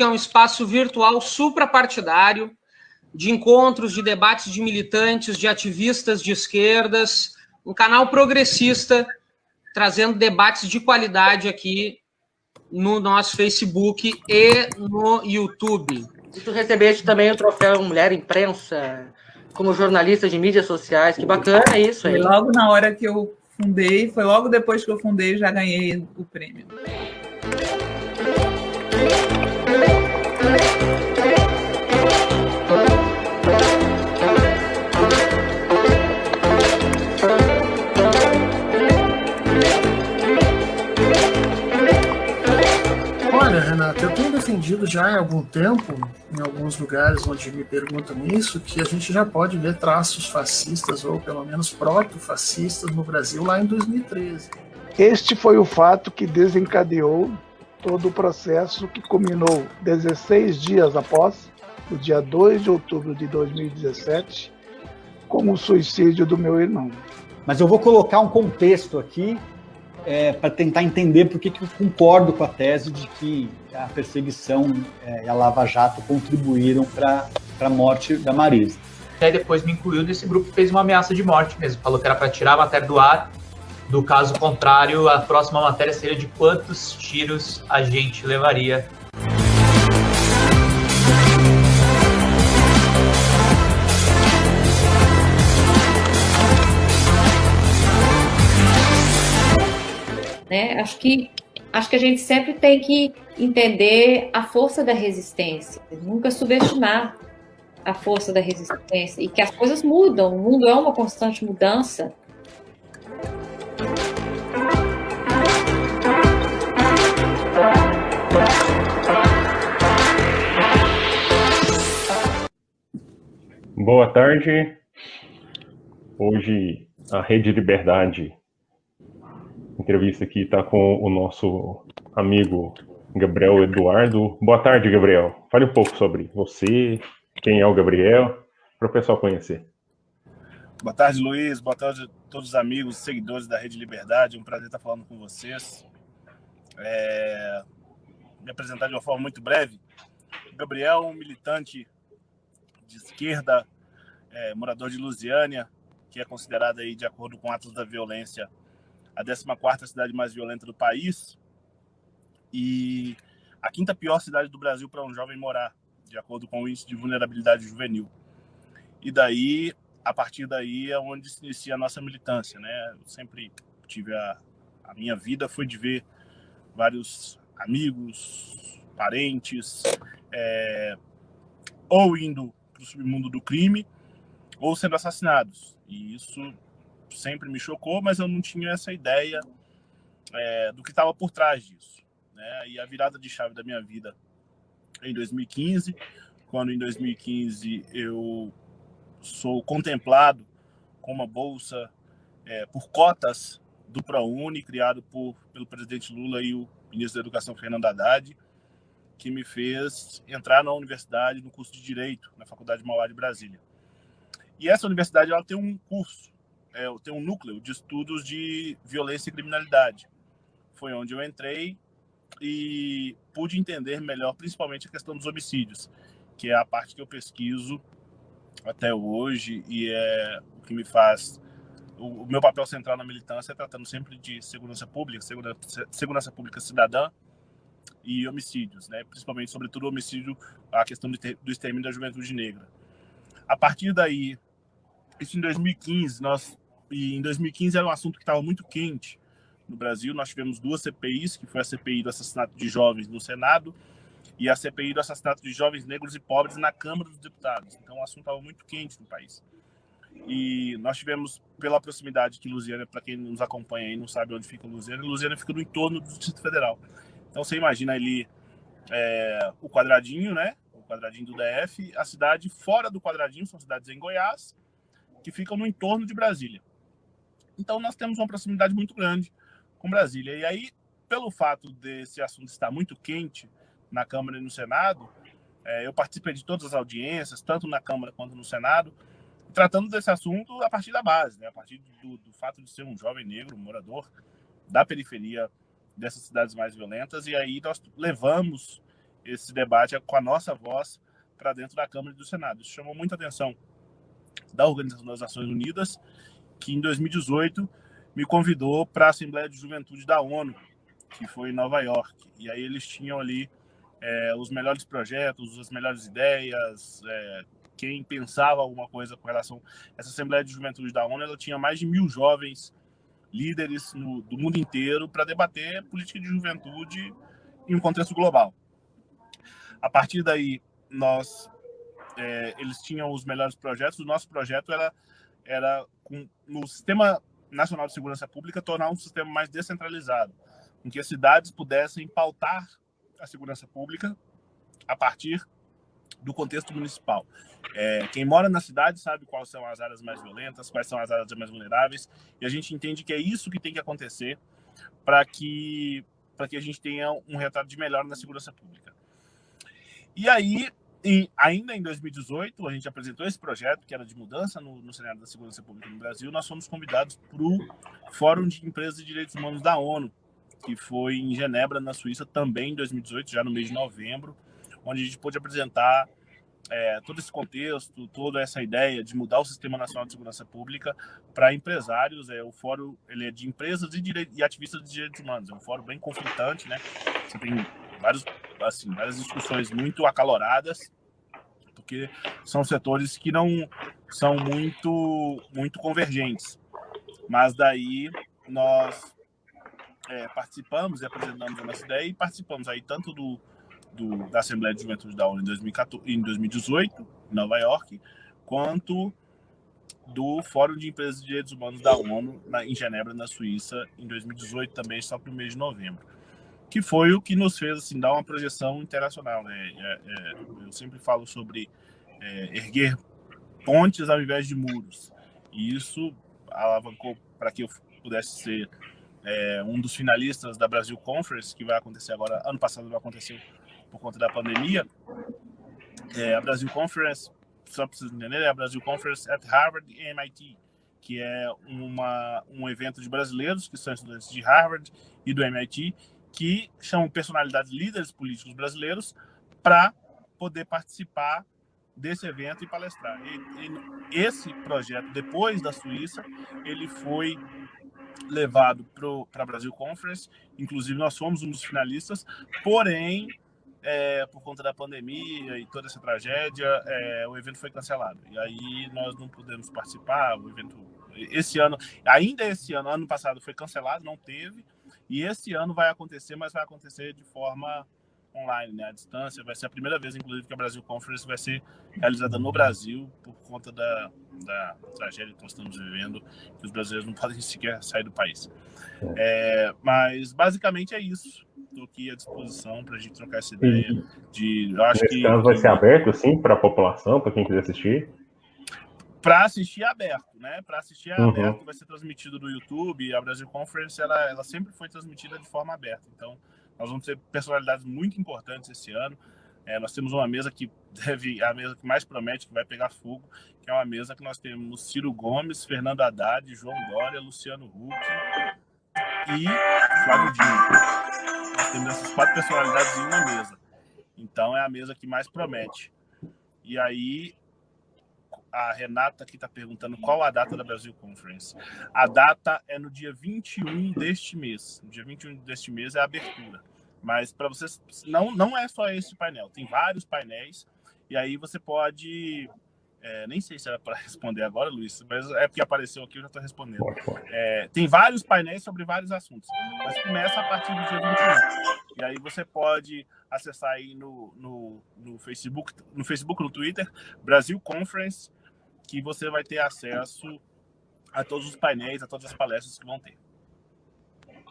que é um espaço virtual suprapartidário, de encontros, de debates de militantes, de ativistas de esquerdas, um canal progressista, trazendo debates de qualidade aqui no nosso Facebook e no YouTube. E tu recebeste também o troféu Mulher Imprensa, como jornalista de mídias sociais. Que bacana isso aí. Foi logo na hora que eu fundei, foi logo depois que eu fundei, já ganhei o prêmio. Olha, Renata, eu tenho defendido já há algum tempo, em alguns lugares onde me perguntam isso, que a gente já pode ver traços fascistas, ou pelo menos proto-fascistas, no Brasil lá em 2013. Este foi o fato que desencadeou todo o processo que culminou 16 dias após, no dia 2 de outubro de 2017, com o suicídio do meu irmão. Mas eu vou colocar um contexto aqui para tentar entender por que eu concordo com a tese de que a perseguição e a Lava Jato contribuíram para a morte da Marisa. Aí depois me incluiu nesse grupo que fez uma ameaça de morte mesmo, falou que era para tirar a matéria do ar, do caso contrário, a próxima matéria seria de quantos tiros a gente levaria. Né? Acho que a gente sempre tem que entender a força da resistência, nunca subestimar a força da resistência e que as coisas mudam, o mundo é uma constante mudança. Boa tarde. Hoje a Rede Liberdade entrevista aqui está com o nosso amigo Gabriel Eduardo. Boa tarde, Gabriel. Fale um pouco sobre você, quem é o Gabriel, para o pessoal conhecer. Boa tarde, Luiz. Boa tarde a todos os amigos, seguidores da Rede Liberdade. É um prazer estar falando com vocês. Me apresentar de uma forma muito breve. O Gabriel, um militante de esquerda, morador de Lusiânia, que é considerada, aí, de acordo com Atlas da Violência, a 14ª cidade mais violenta do país e a 5ª pior cidade do Brasil para um jovem morar, de acordo com o índice de vulnerabilidade juvenil. E daí, a partir daí, é onde se inicia a nossa militância, né? Eu sempre tive a minha vida foi de ver vários amigos, parentes, ou indo para o submundo do crime, ou sendo assassinados. E isso sempre me chocou, mas eu não tinha essa ideia do que estava por trás disso, né? E a virada de chave da minha vida em 2015, quando em 2015 eu sou contemplado com uma bolsa por cotas do ProUni, criado pelo presidente Lula e o ministro da Educação, Fernando Haddad, que me fez entrar na universidade no curso de Direito, na Faculdade Mauá de Brasília. E essa universidade ela tem um curso, tem um núcleo de estudos de violência e criminalidade. Foi onde eu entrei e pude entender melhor, principalmente a questão dos homicídios, que é a parte que eu pesquiso até hoje e é o que me faz... O meu papel central na militância é tratando sempre de segurança pública cidadã e homicídios, né? Principalmente, sobretudo, o homicídio, a questão do extermínio da juventude negra. A partir daí, isso em 2015, em 2015 era um assunto que estava muito quente no Brasil. Nós tivemos 2 CPIs, que foi a CPI do assassinato de jovens no Senado e a CPI do assassinato de jovens negros e pobres na Câmara dos Deputados. Então, o assunto estava muito quente no país. E nós tivemos, pela proximidade que Lusiânia, para quem nos acompanha aí não sabe onde fica Lusiânia fica no entorno do Distrito Federal. Então, você imagina ali o quadradinho, né? O quadradinho do DF, a cidade fora do quadradinho, são cidades em Goiás, que ficam no entorno de Brasília. Então, nós temos uma proximidade muito grande com Brasília. E aí, pelo fato desse assunto estar muito quente na Câmara e no Senado, eu participei de todas as audiências, tanto na Câmara quanto no Senado, tratando desse assunto a partir da base, né? A partir do fato de ser um jovem negro, um morador da periferia dessas cidades mais violentas. E aí nós levamos esse debate com a nossa voz para dentro da Câmara e do Senado. Isso chamou muita atenção da Organização das Nações Unidas, que em 2018 me convidou para a Assembleia de Juventude da ONU, que foi em Nova York. E aí eles tinham ali os melhores projetos, as melhores ideias, quem pensava alguma coisa com relação a essa Assembleia de Juventude da ONU. Ela tinha mais de 1.000 jovens líderes do mundo inteiro para debater política de juventude em um contexto global. A partir daí, eles tinham os melhores projetos. O nosso projeto era no Sistema Nacional de Segurança Pública, tornar um sistema mais descentralizado, em que as cidades pudessem pautar a segurança pública a partir do contexto municipal. Quem mora na cidade sabe quais são as áreas mais violentas, quais são as áreas mais vulneráveis, e a gente entende que é isso que tem que acontecer para que a gente tenha um resultado de melhora na segurança pública. E aí, ainda em 2018, a gente apresentou esse projeto, que era de mudança no cenário da segurança pública no Brasil. Nós fomos convidados para o Fórum de Empresas e Direitos Humanos da ONU, que foi em Genebra, na Suíça, também em 2018, já no mês de novembro, onde a gente pôde apresentar todo esse contexto, toda essa ideia de mudar o Sistema Nacional de Segurança Pública para empresários. O fórum ele é de empresas e ativistas de direitos humanos. É um fórum bem conflitante, né? Você tem várias discussões muito acaloradas, porque são setores que não são muito convergentes. Mas daí nós participamos e apresentamos a nossa ideia, e participamos aí tanto da Assembleia de Juventude da ONU em 2018, em Nova York, quanto do Fórum de Empresas e Direitos Humanos da ONU em Genebra, na Suíça, em 2018 também, só para o mês de novembro, que foi o que nos fez assim, dar uma projeção internacional, né? Eu sempre falo sobre erguer pontes ao invés de muros, e isso alavancou para que eu pudesse ser um dos finalistas da Brasil Conference, que vai acontecer agora. Ano passado não aconteceu por conta da pandemia. A Brasil Conference, só para vocês entenderem, é a Brasil Conference at Harvard e MIT, que é um evento de brasileiros que são estudantes de Harvard e do MIT, que chamam personalidades, líderes políticos brasileiros, para poder participar desse evento e palestrar. E esse projeto, depois da Suíça, ele foi levado para a Brasil Conference. Inclusive, nós fomos um dos finalistas, porém, por conta da pandemia e toda essa tragédia, o evento foi cancelado. E aí nós não pudemos participar. O evento, ano passado foi cancelado, não teve. E esse ano vai acontecer, mas vai acontecer de forma online, né, à distância. Vai ser a primeira vez, inclusive, que a Brasil Conference vai ser realizada no Brasil, por conta da tragédia que nós estamos vivendo, que os brasileiros não podem sequer sair do país. Mas, basicamente, é isso. Estou aqui à disposição para a gente trocar essa ideia. Eu acho que ano vai ser aberto, sim, para a população, para quem quiser assistir? Para assistir é aberto, né? Para assistir é aberto, vai ser transmitido no YouTube. A Brasil Conference, ela sempre foi transmitida de forma aberta. Então, nós vamos ter personalidades muito importantes esse ano. Nós temos uma mesa a mesa que mais promete, que vai pegar fogo, que é uma mesa que nós temos Ciro Gomes, Fernando Haddad, João Dória, Luciano Huck e Flávio Dino. Nós temos essas 4 personalidades em uma mesa. Então, é a mesa que mais promete. E aí, a Renata aqui está perguntando qual a data da Brasil Conference. A data é no dia 21 deste mês. No dia 21 deste mês é a abertura. Mas para vocês, não é só esse painel. Tem vários painéis. E aí você pode... nem sei se era para responder agora, Luiz, mas é porque apareceu aqui, eu já estou respondendo. Tem vários painéis sobre vários assuntos. Mas começa a partir do dia 21. E aí você pode acessar aí no Facebook, no Twitter, Brasil Conference, que você vai ter acesso a todos os painéis, a todas as palestras que vão ter.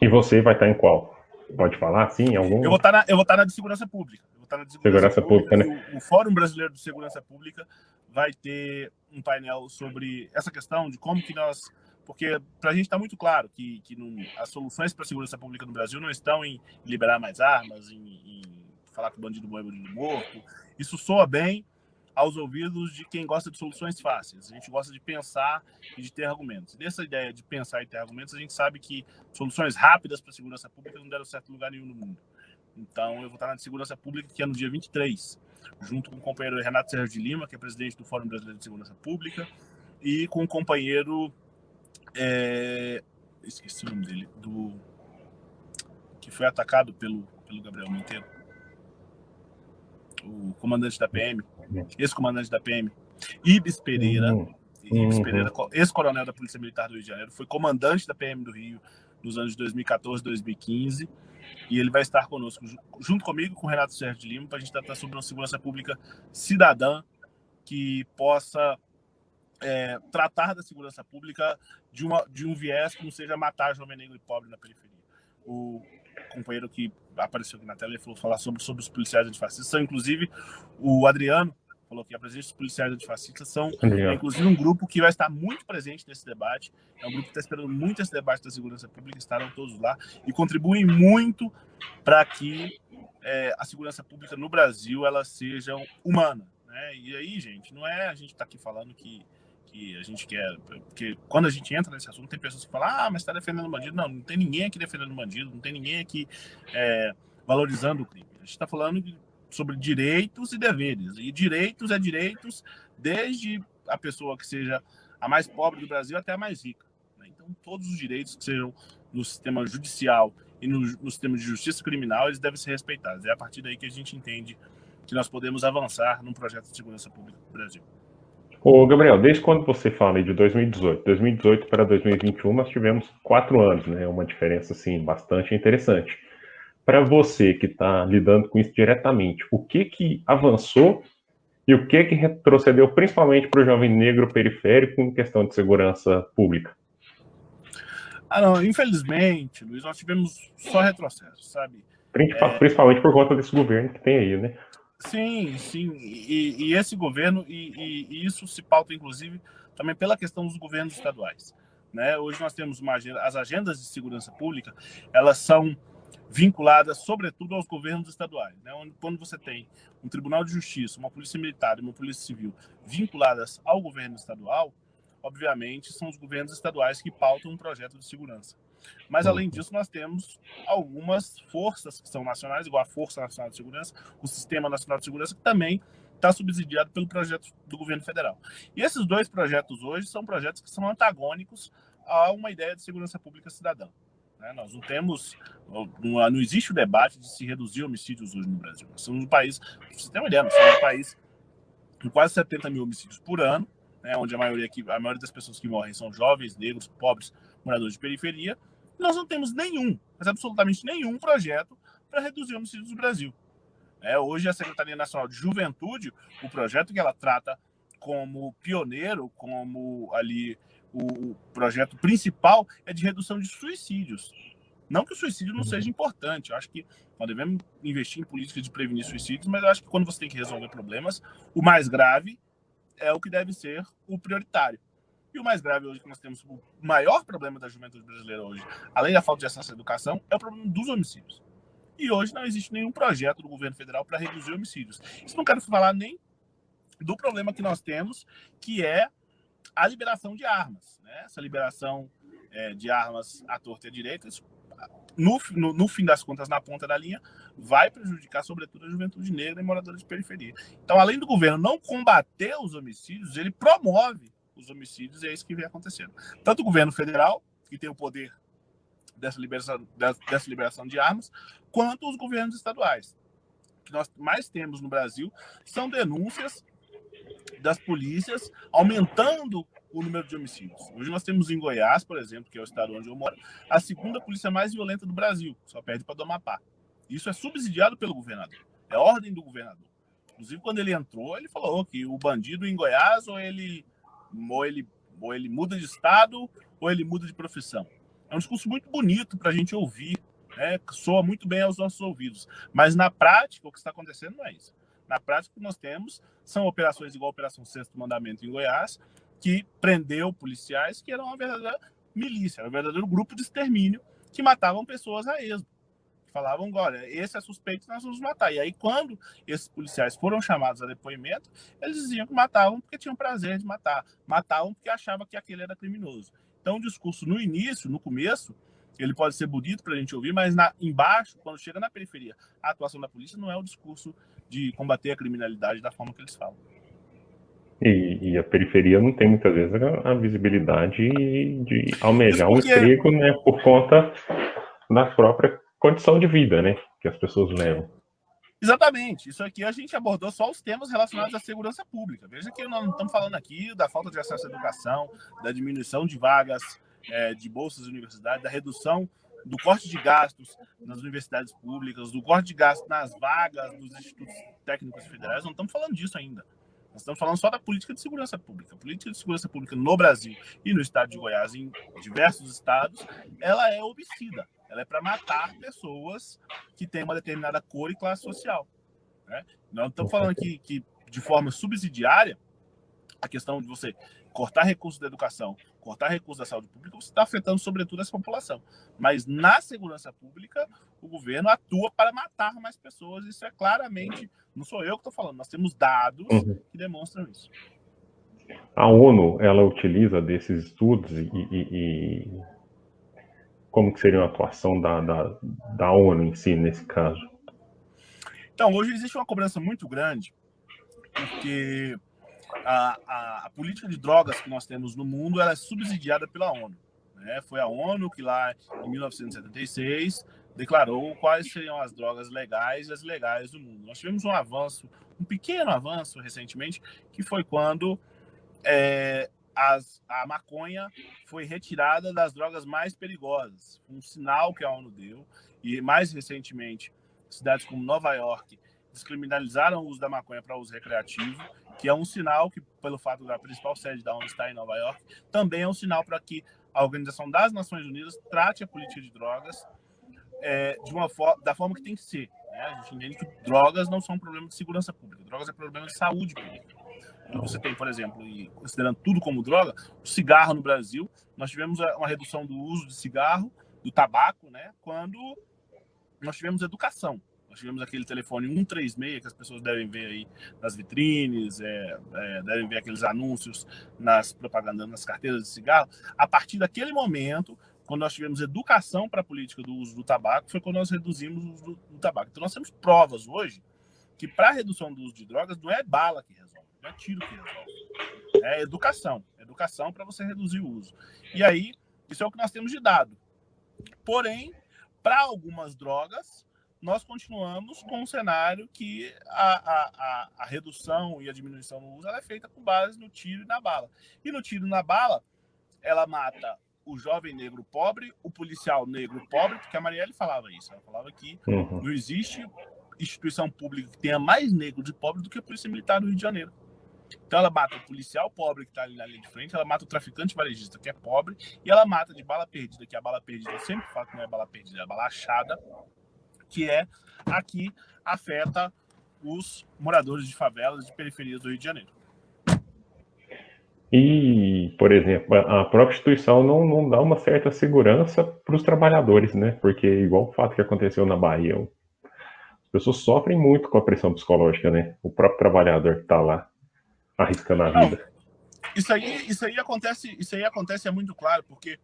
E você vai estar em qual? Pode falar, sim? Algum? Eu vou estar na de Segurança Pública. Segurança Pública, né? O Fórum Brasileiro de Segurança Pública vai ter um painel sobre essa questão de como que nós... Porque para a gente está muito claro que as soluções para a segurança pública no Brasil não estão em liberar mais armas, em falar que o bandido bom é bandido morto. Isso soa bem aos ouvidos de quem gosta de soluções fáceis. A gente gosta de pensar e de ter argumentos. Nessa ideia de pensar e ter argumentos, a gente sabe que soluções rápidas para a segurança pública não deram certo em lugar nenhum no mundo. Então, eu vou estar na de Segurança Pública, que é no dia 23, junto com o companheiro Renato Sérgio de Lima, que é presidente do Fórum Brasileiro de Segurança Pública, e com o companheiro, esqueci o nome dele, que foi atacado pelo Gabriel Monteiro, o comandante da PM, ex-comandante da PM, Ibis Pereira, ex-coronel da Polícia Militar do Rio de Janeiro, foi comandante da PM do Rio nos anos de 2014 e 2015, e ele vai estar conosco, junto comigo, com o Renato Sérgio de Lima, para a gente tratar sobre uma segurança pública cidadã que possa tratar da segurança pública de um viés que não seja matar jovem negro e pobre na periferia. O companheiro que apareceu aqui na tela, ele falou falar sobre os policiais antifascistas. São, inclusive, o Adriano falou que a presença dos policiais antifascistas são, inclusive, um grupo que vai estar muito presente nesse debate. É um grupo que está esperando muito esse debate da segurança pública, estarão todos lá e contribuem muito para que a segurança pública no Brasil ela seja humana, né? E aí, gente, não é a gente estar aqui falando que a gente quer, porque quando a gente entra nesse assunto, tem pessoas que falam, mas está defendendo o bandido. Não, não tem ninguém aqui defendendo o bandido, não tem ninguém aqui valorizando o crime. A gente está falando sobre direitos e deveres, e direitos direitos desde a pessoa que seja a mais pobre do Brasil até a mais rica, né? Então, todos os direitos que sejam no sistema judicial e no sistema de justiça criminal, eles devem ser respeitados. É a partir daí que a gente entende que nós podemos avançar num projeto de segurança pública no Brasil. Ô, Gabriel, desde quando você fala aí de 2018 para 2021, nós tivemos 4 anos, né? Uma diferença, assim, bastante interessante. Para você que está lidando com isso diretamente, o que avançou e o que retrocedeu, principalmente para o jovem negro periférico em questão de segurança pública? Não, infelizmente, Luiz, nós tivemos só retrocesso, sabe? Principalmente por conta desse governo que tem aí, né? Sim. E esse governo, e isso se pauta, inclusive, também pela questão dos governos estaduais, né? Hoje nós temos as agendas de segurança pública, elas são vinculadas, sobretudo, aos governos estaduais, né? Quando você tem um Tribunal de Justiça, uma Polícia Militar e uma Polícia Civil vinculadas ao governo estadual, obviamente, são os governos estaduais que pautam um projeto de segurança. Mas, além disso, nós temos algumas forças que são nacionais, igual a Força Nacional de Segurança, o Sistema Nacional de Segurança, que também está subsidiado pelo projeto do governo federal. E esses dois projetos hoje são projetos que são antagônicos a uma ideia de segurança pública cidadã, né? Nós não existe o debate de se reduzir homicídios hoje no Brasil. Nós somos um país, pra você ter uma ideia, nós somos um país com quase 70 mil homicídios por ano, né, onde a maioria das pessoas que morrem são jovens, negros, pobres, moradores de periferia. E nós não temos mas absolutamente nenhum projeto para reduzir homicídios no Brasil. Hoje a Secretaria Nacional de Juventude, o projeto que ela trata como pioneiro, como ali o projeto principal, é de redução de suicídios. Não que o suicídio não seja importante, eu acho que nós devemos investir em políticas de prevenir suicídios, mas eu acho que quando você tem que resolver problemas, o mais grave é o que deve ser o prioritário. E o mais grave hoje que nós temos, o maior problema da juventude brasileira hoje, além da falta de acesso à educação, é o problema dos homicídios. E hoje não existe nenhum projeto do governo federal para reduzir homicídios. Isso não quero falar nem do problema que nós temos, que é a liberação de armas, né? Essa liberação de armas à torta e à direita, isso, no fim das contas, na ponta da linha, vai prejudicar, sobretudo, a juventude negra e moradores de periferia. Então, além do governo não combater os homicídios, ele promove os homicídios, e é isso que vem acontecendo. Tanto o governo federal, que tem o poder dessa liberação de armas, quanto os governos estaduais. O que nós mais temos no Brasil são denúncias das polícias aumentando o número de homicídios. Hoje nós temos em Goiás, por exemplo, que é o estado onde eu moro, a segunda polícia mais violenta do Brasil, só perde para do Amapá. Isso é subsidiado pelo governador, é ordem do governador. Inclusive, quando ele entrou, ele falou que o bandido em Goiás ou ele muda de estado ou ele muda de profissão. É um discurso muito bonito para a gente ouvir, né? Soa muito bem aos nossos ouvidos, mas na prática o que está acontecendo não é isso. Na prática, o que nós temos são operações igual a Operação Sexto Mandamento em Goiás, que prendeu policiais que eram uma verdadeira milícia, era um verdadeiro grupo de extermínio que matavam pessoas a esmo. Falavam, olha, esse é suspeito, nós vamos matar. E aí, quando esses policiais foram chamados a depoimento, eles diziam que matavam porque tinham prazer de matar. Matavam porque achavam que aquele era criminoso. Então, o discurso no começo, ele pode ser bonito para a gente ouvir, mas embaixo, quando chega na periferia, a atuação da polícia não é o discurso de combater a criminalidade da forma que eles falam. E a periferia não tem muitas vezes a visibilidade de almejar um emprego, né, por conta da própria condição de vida, né, que as pessoas levam. Exatamente. Isso aqui a gente abordou só os temas relacionados à segurança pública. Veja que nós não estamos falando aqui da falta de acesso à educação, da diminuição de vagas de bolsas de universidade, da redução do corte de gastos nas universidades públicas, do corte de gastos nas vagas dos institutos técnicos federais. Não estamos falando disso ainda. Nós estamos falando só da política de segurança pública. A política de segurança pública no Brasil e no estado de Goiás, em diversos estados, ela é homicida. Ela é para matar pessoas que têm uma determinada cor e classe social, né? Nós não estamos falando aqui que, de forma subsidiária, a questão de você cortar recursos da educação, cortar recursos da saúde pública, você está afetando, sobretudo, essa população. Mas na segurança pública, o governo atua para matar mais pessoas. Isso é claramente, não sou eu que estou falando, nós temos dados que demonstram isso. A ONU, ela utiliza desses estudos e como que seria a atuação da ONU em si, nesse caso? Então, hoje existe uma cobrança muito grande, porque a política de drogas que nós temos no mundo, ela é subsidiada pela ONU, né? Foi a ONU que lá em 1976 declarou quais seriam as drogas legais e as ilegais do mundo. Nós tivemos um pequeno avanço recentemente, que foi quando a maconha foi retirada das drogas mais perigosas. Um sinal que a ONU deu, e mais recentemente, cidades como Nova York descriminalizaram o uso da maconha para uso recreativo, que é um sinal que, pelo fato da principal sede da ONU estar em Nova York, também é um sinal para que a Organização das Nações Unidas trate a política de drogas da forma que tem que ser, né? A gente entende que drogas não são um problema de segurança pública, drogas é problema de saúde pública. Então, você tem, por exemplo, e considerando tudo como droga, o cigarro no Brasil, nós tivemos uma redução do uso de cigarro, do tabaco, né, quando nós tivemos educação. Nós tivemos aquele telefone 136 que as pessoas devem ver aí nas vitrines, devem ver aqueles anúncios nas propagandas, nas carteiras de cigarro. A partir daquele momento, quando nós tivemos educação para a política do uso do tabaco, foi quando nós reduzimos o uso do tabaco. Então, nós temos provas hoje que para a redução do uso de drogas não é bala que resolve, não é tiro que resolve. É educação. Educação para você reduzir o uso. E aí, isso é o que nós temos de dado. Porém, para algumas drogas, nós continuamos com um cenário que a redução e a diminuição no uso ela é feita com base no tiro e na bala. E no tiro e na bala, ela mata o jovem negro pobre, o policial negro pobre, porque a Marielle falava isso. Ela falava que não existe instituição pública que tenha mais negro de pobre do que a Polícia Militar do Rio de Janeiro. Então ela mata o policial pobre que está ali na linha de frente, ela mata o traficante varejista que é pobre, e ela mata de bala perdida, que a bala perdida, eu sempre falo que não é bala perdida, é bala achada, que é a que afeta os moradores de favelas de periferias do Rio de Janeiro. E, por exemplo, a própria instituição não dá uma certa segurança para os trabalhadores, né? Porque, igual o fato que aconteceu na Bahia, as pessoas sofrem muito com a pressão psicológica, né? O próprio trabalhador que está lá arriscando a vida. Isso aí acontece é muito claro, porque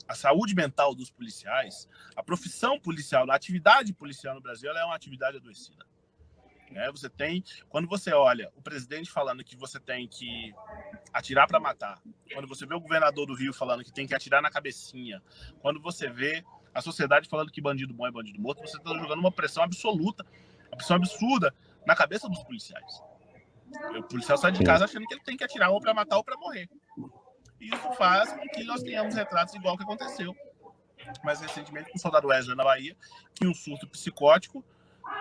a saúde mental dos policiais, a profissão policial, a atividade policial no Brasil, ela é uma atividade adoecida. Você tem, quando você olha o presidente falando que você tem que atirar para matar, quando você vê o governador do Rio falando que tem que atirar na cabecinha, quando você vê a sociedade falando que bandido bom é bandido morto, você está jogando uma pressão absoluta, uma pressão absurda na cabeça dos policiais. O policial sai de casa achando que ele tem que atirar ou para matar ou para morrer. E isso faz com que nós tenhamos retratos igual que aconteceu mais recentemente com o soldado Wesley na Bahia, que um surto psicótico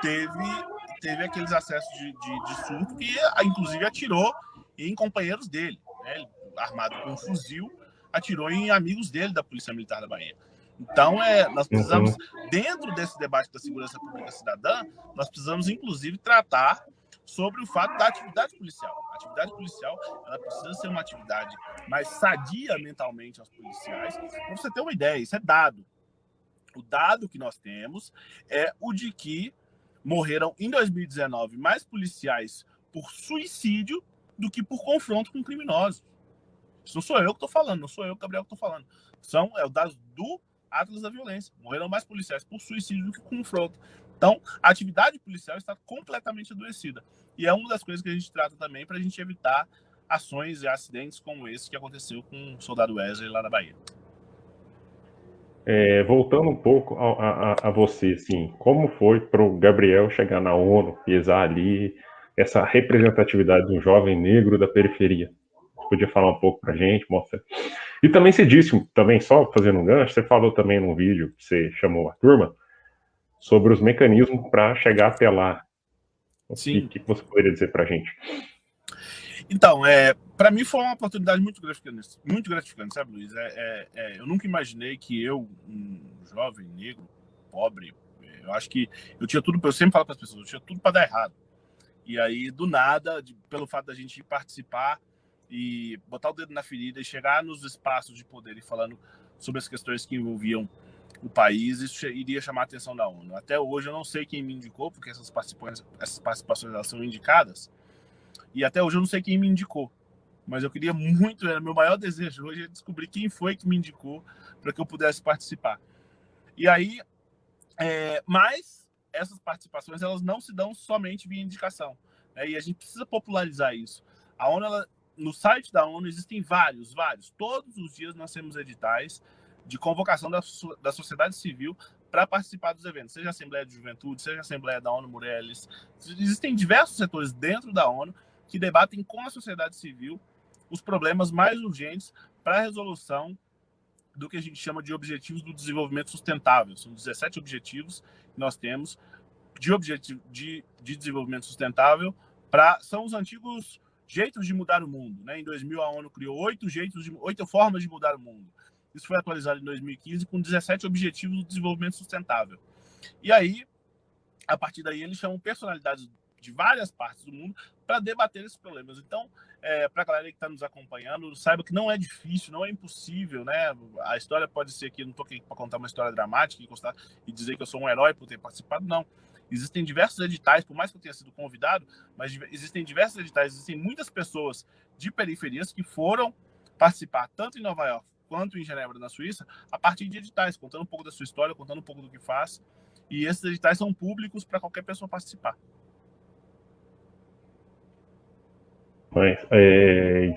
teve aqueles acessos de surto que, inclusive, atirou em companheiros dele, né? Ele, armado com um fuzil, atirou em amigos dele da Polícia Militar da Bahia. Então, nós precisamos, dentro desse debate da segurança pública cidadã, nós precisamos, inclusive, tratar sobre o fato da atividade policial. A atividade policial ela precisa ser uma atividade mais sadia mentalmente aos policiais. Para você ter uma ideia, isso é dado. O dado que nós temos é o de que morreram, em 2019, mais policiais por suicídio do que por confronto com criminosos. Isso não sou eu que estou falando, não sou eu, Gabriel, que estou falando. É os dados do Atlas da Violência. Morreram mais policiais por suicídio do que confronto. Então, a atividade policial está completamente adoecida. E é uma das coisas que a gente trata também para a gente evitar ações e acidentes como esse que aconteceu com o soldado Wesley lá na Bahia. Voltando um pouco a você, assim, como foi para o Gabriel chegar na ONU, pesar ali essa representatividade de um jovem negro da periferia? Você podia falar um pouco para a gente, mostra. E também você disse, também só fazendo um gancho, você falou também num vídeo que você chamou a turma sobre os mecanismos para chegar até lá. Sim. O que você poderia dizer para a gente? Então, para mim foi uma oportunidade muito gratificante, sabe, Luiz? Eu nunca imaginei que eu, um jovem negro, pobre, eu acho que eu tinha tudo, eu sempre falo para as pessoas, eu tinha tudo para dar errado. E aí, do nada, pelo fato da gente participar e botar o dedo na ferida e chegar nos espaços de poder e falando sobre as questões que envolviam o país, isso iria chamar a atenção da ONU. Até hoje eu não sei quem me indicou, porque essas participações elas são indicadas, e até hoje eu não sei quem me indicou. Mas eu queria muito, era meu maior desejo hoje, é descobrir quem foi que me indicou para que eu pudesse participar. E aí, mas essas participações elas não se dão somente via indicação, né? E a gente precisa popularizar isso. A ONU, no site da ONU existem vários. Todos os dias nós temos editais de convocação da sociedade civil para participar dos eventos, seja a Assembleia de Juventude, seja a Assembleia da ONU Mulheres. Existem diversos setores dentro da ONU que debatem com a sociedade civil os problemas mais urgentes para a resolução do que a gente chama de Objetivos do Desenvolvimento Sustentável. São 17 objetivos que nós temos de desenvolvimento sustentável, são os antigos jeitos de mudar o mundo, né? Em 2000, a ONU criou 8 formas de mudar o mundo. Isso foi atualizado em 2015 com 17 objetivos do desenvolvimento sustentável. E aí, a partir daí, eles chamam personalidades de várias partes do mundo para debater esses problemas. Então, para a galera que está nos acompanhando, saiba que não é difícil, não é impossível, né? A história pode ser que eu não estou aqui para contar uma história dramática e dizer que eu sou um herói por ter participado, não. Existem diversos editais, por mais que eu tenha sido convidado, mas existem diversos editais, existem muitas pessoas de periferias que foram participar, tanto em Nova York quanto em Genebra, na Suíça, a partir de editais, contando um pouco da sua história, contando um pouco do que faz. E esses editais são públicos para qualquer pessoa participar. Mas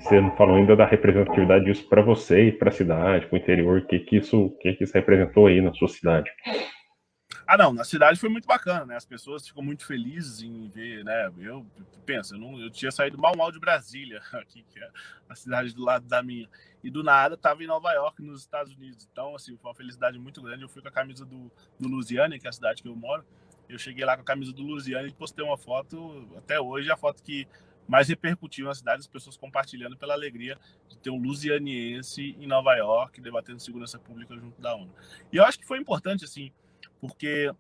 você não falou ainda da representatividade disso para você e para a cidade, para o interior, o que isso representou aí na sua cidade? Não, na cidade foi muito bacana, né? As pessoas ficam muito felizes em ver, né? Eu tinha saído mal de Brasília, aqui, que é a cidade do lado da minha, e do nada estava em Nova York, nos Estados Unidos. Então, assim, foi uma felicidade muito grande. Eu fui com a camisa do Louisiana, que é a cidade que eu moro. Eu cheguei lá com a camisa do Louisiana e postei uma foto, até hoje, a foto que mais repercutiu na cidade, as pessoas compartilhando pela alegria de ter um lusianiense em Nova York, debatendo segurança pública junto da ONU. E eu acho que foi importante, assim, porque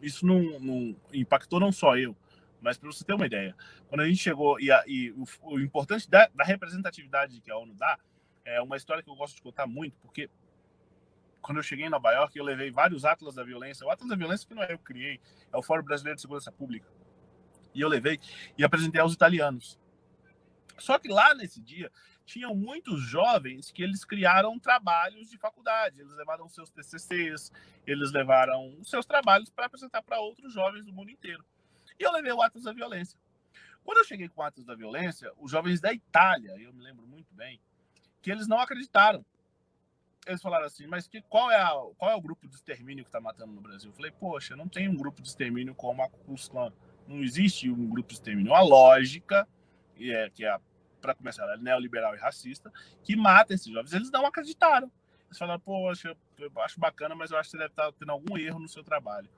isso não impactou não só eu, mas para você ter uma ideia, quando a gente chegou, o importante da representatividade que a ONU dá, é uma história que eu gosto de contar muito, porque quando eu cheguei em Nova York, eu levei vários Atlas da Violência. O Atlas da Violência que não é eu que criei, é o Fórum Brasileiro de Segurança Pública. E eu levei e apresentei aos italianos. Só que lá nesse dia, tinham muitos jovens que eles criaram trabalhos de faculdade. Eles levaram seus TCCs, eles levaram os seus trabalhos para apresentar para outros jovens do mundo inteiro. E eu levei o Atlas da Violência. Quando eu cheguei com o Atlas da Violência, os jovens da Itália, eu me lembro muito bem, que eles não acreditaram. Eles falaram assim, mas qual é o grupo de extermínio que está matando no Brasil? Eu falei, poxa, não tem um grupo de extermínio como a Ku Klux Klan. Não existe um grupo de extermínio. A lógica, que é, para começar, é neoliberal e racista, que mata esses jovens. Eles não acreditaram. Eles falaram, poxa, eu acho bacana, mas eu acho que você deve estar tendo algum erro no seu trabalho.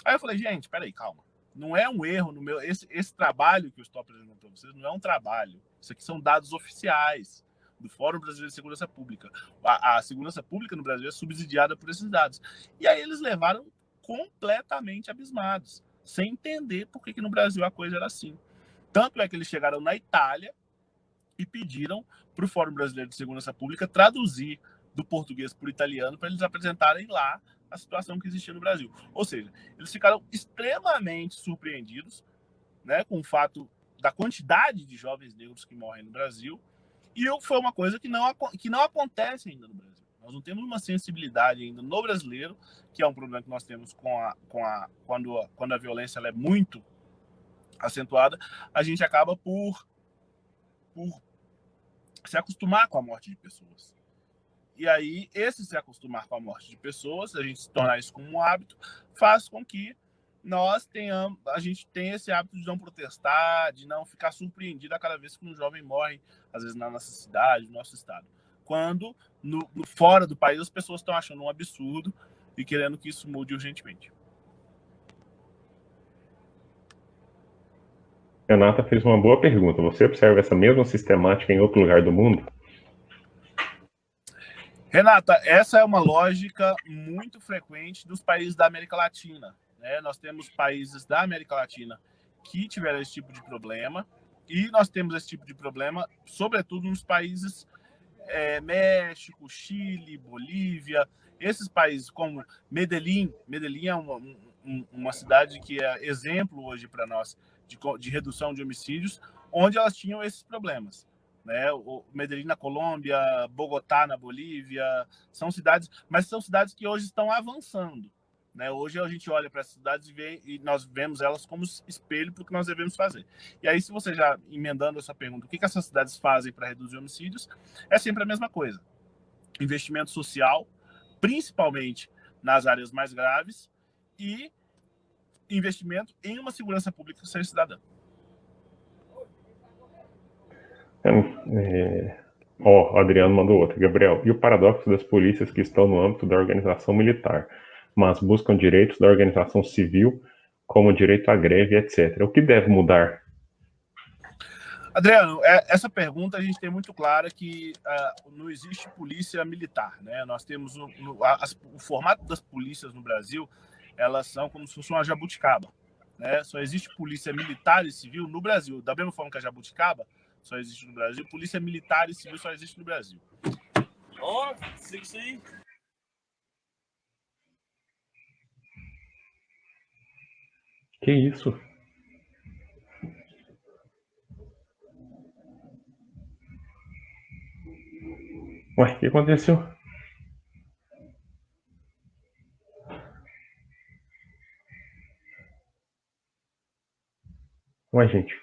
Aí eu falei, gente, peraí, calma. Não é um erro no meu... Esse trabalho que eu estou apresentando para vocês não é um trabalho. Isso aqui são dados oficiais do Fórum Brasileiro de Segurança Pública. A segurança pública no Brasil é subsidiada por esses dados. E aí eles levaram completamente abismados, sem entender por que no Brasil a coisa era assim. Tanto é que eles chegaram na Itália e pediram para o Fórum Brasileiro de Segurança Pública traduzir do português para o italiano para eles apresentarem lá a situação que existia no Brasil. Ou seja, eles ficaram extremamente surpreendidos, né, com o fato da quantidade de jovens negros que morrem no Brasil E foi uma coisa que não acontece ainda no Brasil. Nós não temos uma sensibilidade ainda no brasileiro, que é um problema que nós temos quando a violência ela é muito acentuada, a gente acaba por se acostumar com a morte de pessoas. E aí, esse se acostumar com a morte de pessoas, a gente se tornar isso como um hábito, faz com que a gente tenha esse hábito de não protestar, de não ficar surpreendido a cada vez que um jovem morre, às vezes na nossa cidade, no nosso estado. Quando, fora do país, as pessoas estão achando um absurdo e querendo que isso mude urgentemente. Renata fez uma boa pergunta. Você observa essa mesma sistemática em outro lugar do mundo? Renata, essa é uma lógica muito frequente dos países da América Latina. Né? Nós temos países da América Latina que tiveram esse tipo de problema, e nós temos esse tipo de problema, sobretudo nos países México, Chile, Bolívia, esses países como Medellín. Medellín é uma cidade que é exemplo hoje para nós de redução de homicídios, onde elas tinham esses problemas. Né? Medellín na Colômbia, Bogotá na Bolívia, são cidades que hoje estão avançando. Né? Hoje a gente olha para essas cidades e nós vemos elas como espelho para o que nós devemos fazer. E aí, se você já emendando essa pergunta, o que essas cidades fazem para reduzir homicídios, é sempre a mesma coisa. Investimento social, principalmente nas áreas mais graves, e investimento em uma segurança pública sem cidadã. O Adriano mandou outra. Gabriel, e o paradoxo das polícias que estão no âmbito da organização militar, mas buscam direitos da organização civil, como direito à greve, etc. O que deve mudar? Adriano, essa pergunta a gente tem muito clara que não existe polícia militar. Né? Nós temos o formato das polícias no Brasil, elas são como se fosse uma jabuticaba. Né? Só existe polícia militar e civil no Brasil. Da mesma forma que a jabuticaba só existe no Brasil, polícia militar e civil só existe no Brasil. Que isso? Ué, o que aconteceu? Ué, gente.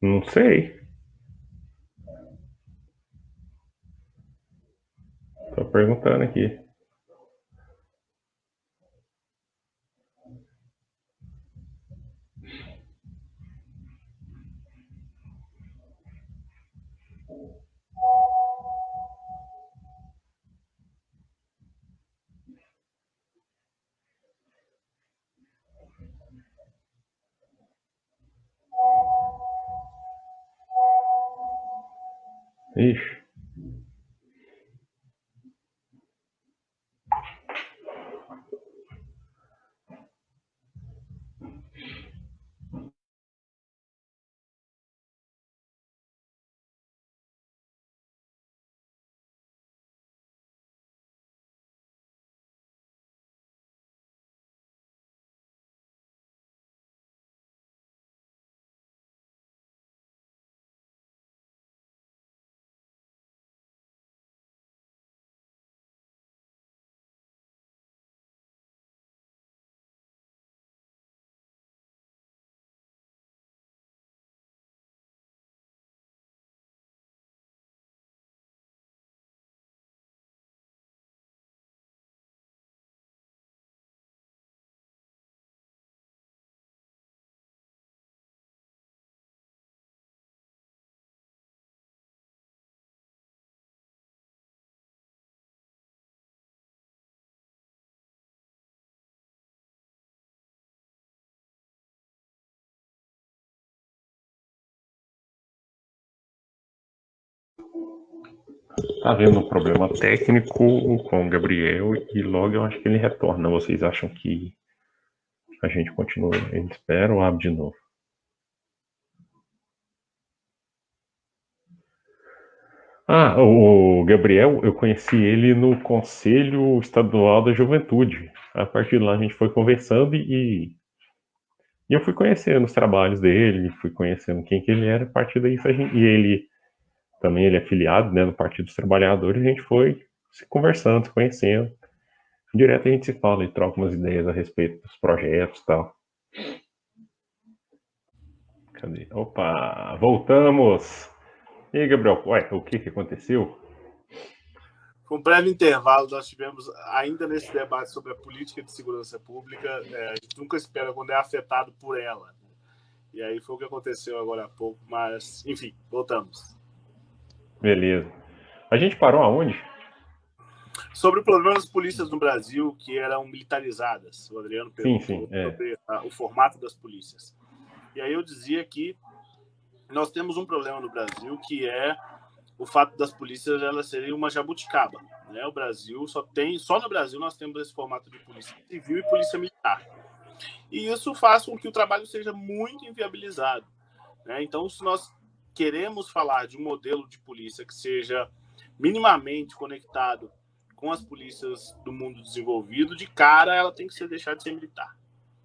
Não sei. Tô perguntando aqui. Ixi. Tá havendo um problema técnico com o Gabriel e logo eu acho que ele retorna. Vocês acham que a gente continua? Ele espera ou abre de novo? O Gabriel, eu conheci ele no Conselho Estadual da Juventude. A partir de lá a gente foi conversando e E eu fui conhecendo os trabalhos dele, fui conhecendo quem que ele era, a partir daí e ele também ele é filiado, né, no Partido dos Trabalhadores, a gente foi se conversando, se conhecendo. Direto a gente se fala e troca umas ideias a respeito dos projetos e tal. Cadê? Opa, voltamos! E aí, Gabriel, ué, o que aconteceu? Com um breve intervalo, nós tivemos, ainda nesse debate sobre a política de segurança pública, a gente nunca espera quando é afetado por ela. E aí foi o que aconteceu agora há pouco, mas, enfim, voltamos. Beleza. A gente parou aonde? Sobre o problema das polícias no Brasil, que eram militarizadas. O Adriano perguntou sobre o formato das polícias. E aí eu dizia que nós temos um problema no Brasil, que é o fato das polícias elas serem uma jabuticaba, né? O Brasil só no Brasil nós temos esse formato de polícia civil e polícia militar. E isso faz com que o trabalho seja muito inviabilizado, né? Então, se nós queremos falar de um modelo de polícia que seja minimamente conectado com as polícias do mundo desenvolvido, de cara ela tem que deixar de ser militar,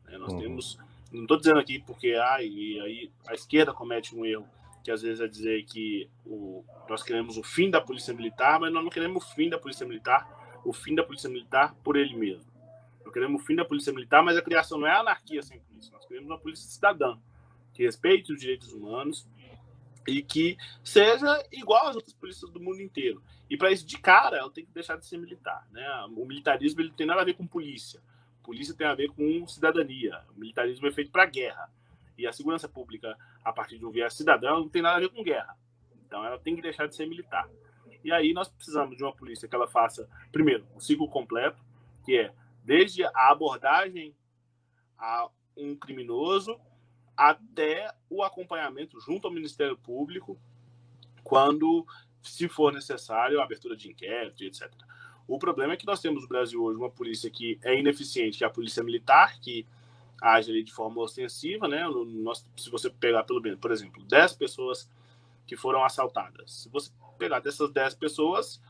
né? Nós temos, não estou dizendo aqui porque e aí a esquerda comete um erro, que às vezes é dizer que nós queremos o fim da polícia militar, mas nós não queremos o fim da polícia militar por ele mesmo. Nós queremos o fim da polícia militar, mas a criação não é anarquia sem polícia. Nós queremos uma polícia cidadã, que respeite os direitos humanos e que seja igual às outras polícias do mundo inteiro. E para isso, de cara, ela tem que deixar de ser militar, né? O militarismo ele não tem nada a ver com polícia. Polícia tem a ver com cidadania. O militarismo é feito para guerra. E a segurança pública, a partir de um viés cidadão, não tem nada a ver com guerra. Então, ela tem que deixar de ser militar. E aí, nós precisamos de uma polícia que ela faça, primeiro, o ciclo completo, que é desde a abordagem a um criminoso até o acompanhamento junto ao Ministério Público, quando, se for necessário, a abertura de inquérito, etc. O problema é que nós temos no Brasil hoje uma polícia que é ineficiente, que é a polícia militar, que age ali de forma ostensiva, né? Se você pegar, por exemplo, 10 pessoas que foram assaltadas. Se você pegar dessas 10 pessoas,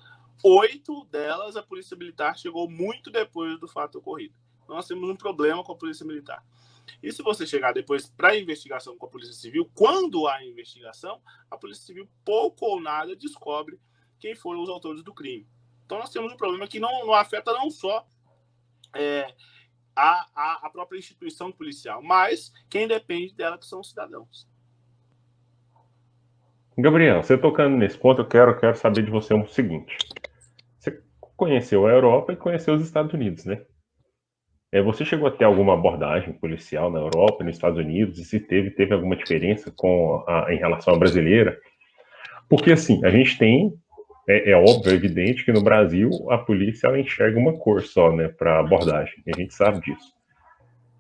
8 delas a polícia militar chegou muito depois do fato ocorrido. Então, nós temos um problema com a polícia militar. E se você chegar depois para a investigação com a polícia civil, quando há investigação, a polícia civil pouco ou nada descobre quem foram os autores do crime. Então, nós temos um problema que não afeta não só a própria instituição policial, mas quem depende dela, que são os cidadãos. Gabriel, você tocando nesse ponto, eu quero saber de você o seguinte. Você conheceu a Europa e conheceu os Estados Unidos, né? Você chegou a ter alguma abordagem policial na Europa, nos Estados Unidos, e se teve alguma diferença em relação à brasileira? Porque, assim, a gente tem, é óbvio, é evidente que no Brasil a polícia ela enxerga uma cor só, né, para abordagem, e a gente sabe disso.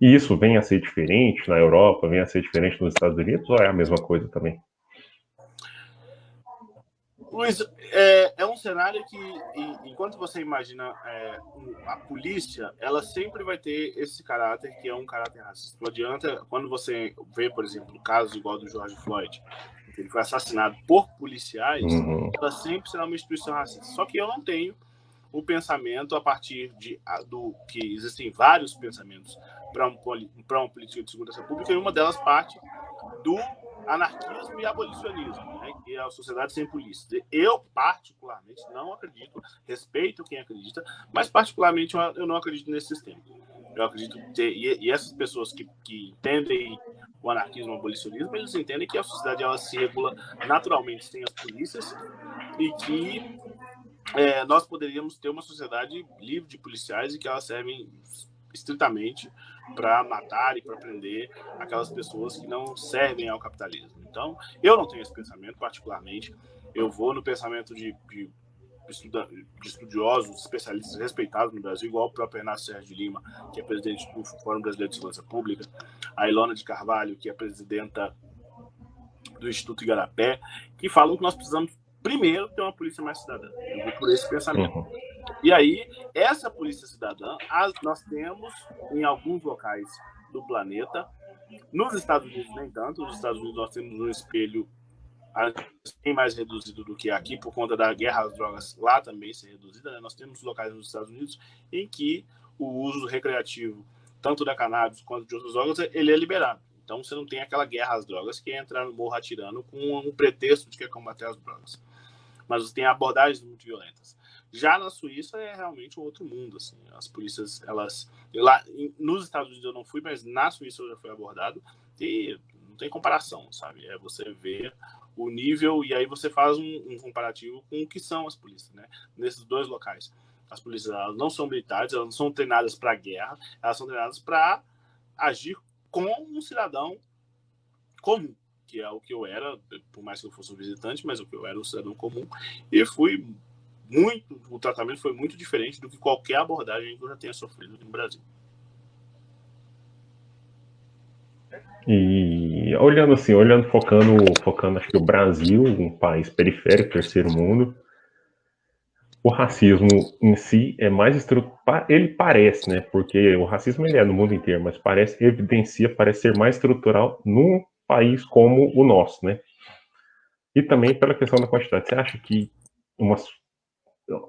E isso vem a ser diferente na Europa, vem a ser diferente nos Estados Unidos, ou é a mesma coisa também? Luiz, é um cenário que, enquanto você imagina a polícia, ela sempre vai ter esse caráter, que é um caráter racista. Não adianta, quando você vê, por exemplo, casos igual do George Floyd, que ele foi assassinado por policiais, ela sempre será uma instituição racista. Só que eu não tenho o pensamento a partir que existem vários pensamentos para uma política de segurança pública, e uma delas parte do anarquismo e abolicionismo, né, que é a sociedade sem polícia. Eu, particularmente, não acredito, respeito quem acredita, mas, particularmente, eu não acredito nesse sistema. Eu acredito e essas pessoas que entendem o anarquismo e o abolicionismo, eles entendem que a sociedade ela se regula naturalmente sem as polícias e que nós poderíamos ter uma sociedade livre de policiais e que elas servem estritamente para matar e para prender aquelas pessoas que não servem ao capitalismo. Então, eu não tenho esse pensamento, particularmente. Eu vou no pensamento de estudiosos, especialistas respeitados no Brasil, igual o próprio Renato Sérgio de Lima, que é presidente do Fórum Brasileiro de Segurança Pública, a Ilona de Carvalho, que é presidenta do Instituto Igarapé, que falam que nós precisamos, primeiro, ter uma polícia mais cidadã. Eu vou por esse pensamento. E aí, essa polícia cidadã, nós temos em alguns locais do planeta. Nos Estados Unidos, nem tanto. Nos Estados Unidos, nós temos um espelho bem mais reduzido do que aqui, por conta da guerra às drogas lá também ser reduzida, né? Nós temos locais nos Estados Unidos em que o uso recreativo tanto da cannabis quanto de outras drogas, ele é liberado. Então você não tem aquela guerra às drogas que é entrar no morro atirando com um pretexto de que é combater as drogas. Mas você tem abordagens muito violentas. Já na Suíça é realmente um outro mundo, assim. As polícias, elas... Lá, nos Estados Unidos eu não fui, mas na Suíça eu já fui abordado e não tem comparação, sabe? É você ver o nível e aí você faz um comparativo com o que são as polícias, né? Nesses dois locais. As polícias, elas não são militares, elas não são treinadas para guerra, elas são treinadas para agir com um cidadão comum, que é o que eu era, por mais que eu fosse um visitante, mas o que eu era um cidadão comum, e o tratamento foi muito diferente do que qualquer abordagem que eu já tenha sofrido no Brasil. E olhando assim, focando acho que o Brasil, um país periférico, terceiro mundo, o racismo em si é mais ele parece, né? Porque o racismo ele é no mundo inteiro, mas parece ser mais estrutural num país como o nosso, né? E também pela questão da quantidade. Você acha que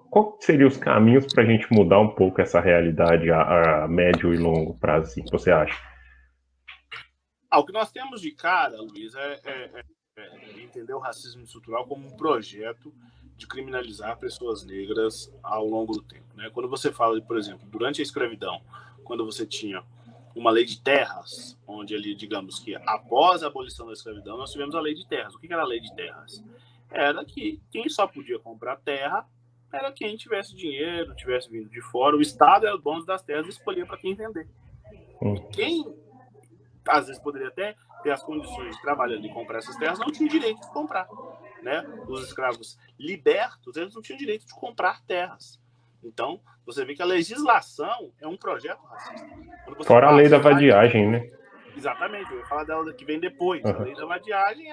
qual seriam os caminhos para a gente mudar um pouco essa realidade a médio e longo prazo? Assim, que você acha? O que nós temos de cara, Luiz, é entender o racismo estrutural como um projeto de criminalizar pessoas negras ao longo do tempo, né? Quando você fala, por exemplo, durante a escravidão, quando você tinha uma lei de terras, onde ali, digamos que após a abolição da escravidão, nós tivemos a lei de terras. O que era a lei de terras? Era que quem só podia comprar terra era quem tivesse dinheiro, tivesse vindo de fora. O Estado era o dono das terras e escolhia para quem vender. Quem, às vezes, poderia até ter as condições de trabalhar e comprar essas terras, não tinha o direito de comprar, né? Os escravos libertos, eles não tinham direito de comprar terras. Então, você vê que a legislação é um projeto racista. Fora a lei da vadiagem, né? Exatamente, eu ia falar dela que vem depois. A lei da vadiagem,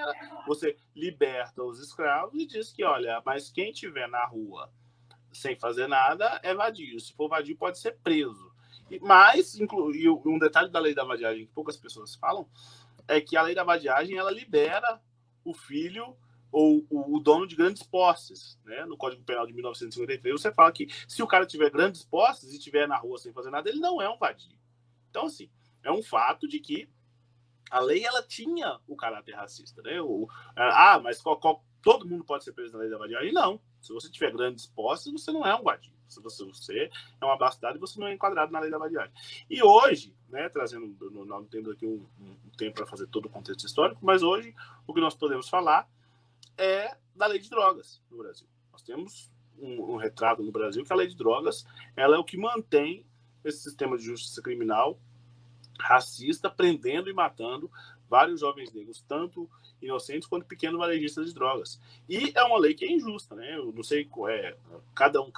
você liberta os escravos e diz que, olha, mas quem estiver na rua sem fazer nada é vadio. Se for vadio, pode ser preso. Mas, e um detalhe da lei da vadiagem que poucas pessoas falam, é que a lei da vadiagem, ela libera o filho ou o dono de grandes posses, né? No Código Penal de 1953, você fala que se o cara tiver grandes posses e estiver na rua sem fazer nada, ele não é um vadio. Então, assim, é um fato de que a lei, ela tinha o caráter racista, né? Mas todo mundo pode ser preso na lei da vadiagem? Não. Se você tiver grandes posses, você não é um vadio. Se você é uma abastado, você não é enquadrado na lei da vadiagem. E hoje, né, não tendo aqui um tempo para fazer todo o contexto histórico, mas hoje o que nós podemos falar é da lei de drogas no Brasil. Nós temos um retrato no Brasil que a lei de drogas, ela é o que mantém esse sistema de justiça criminal racista, prendendo e matando vários jovens negros, tanto inocentes quanto pequenos varejistas de drogas. E é uma lei que é injusta, né? Eu não sei qual é, cada um